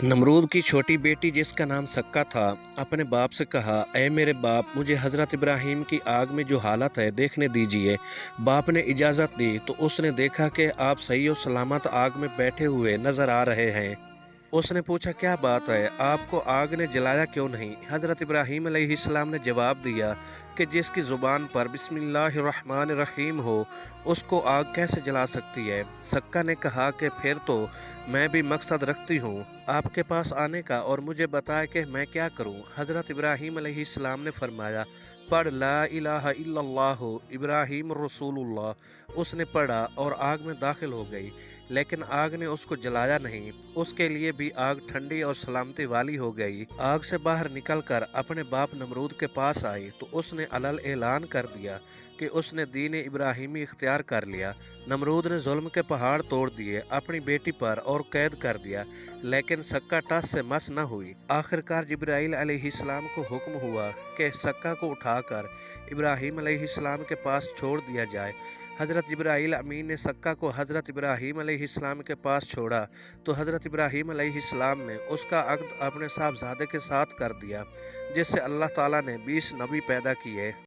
नमरूद की छोटी बेटी जिसका नाम सक्का था, अपने बाप से कहा, ऐ मेरे बाप, मुझे हज़रत इब्राहीम की आग में जो हालत है देखने दीजिए। बाप ने इजाज़त दी तो उसने देखा कि आप सही और सलामत आग में बैठे हुए नज़र आ रहे हैं। उसने पूछा, क्या बात है, आपको आग ने जलाया क्यों नहीं? हज़रत इब्राहीम अलैहिस्सलाम ने जवाब दिया कि जिसकी ज़ुबान पर बिस्मिल्लाहिर्रहमानिर्रहीम हो, उसको आग कैसे जला सकती है? सक्का ने कहा कि फिर तो मैं भी मकसद रखती हूँ आपके पास आने का, और मुझे बताए कि मैं क्या करूँ। हज़रत इब्राहीम अलैहिस्सलाम ने फरमाया, पढ़ ला इलाहा इल्लल्लाह इब्राहीम रसूलुल्लाह। उसने पढ़ा और आग में दाखिल हो गई, लेकिन आग ने उसको जलाया नहीं। उसके लिए भी आग ठंडी और सलामती वाली हो गई। आग से बाहर निकलकर अपने बाप नमरूद के पास आई तो उसने अलल ऐलान कर दिया कि उसने दीन इब्राहिमी इख्तियार कर लिया। नमरूद ने जुल्म के पहाड़ तोड़ दिए अपनी बेटी पर और कैद कर दिया, लेकिन सक्का टस से मस न हुई। आखिरकार जिब्राईल अलैहिस्सलाम को हुक्म हुआ कि सक्का को उठाकर इब्राहीम अलैहिस्सलाम के पास छोड़ दिया जाए। हज़रत जिब्राईल अमीन ने सक्का को हज़रत इब्राहीम अलैहिस्सलाम के पास छोड़ा तो हज़रत इब्राहीम अलैहिस्सलाम ने उसका अक़्द अपने साहबजादे के साथ कर दिया, जिससे अल्लाह ताला ने 20 नबी पैदा किए।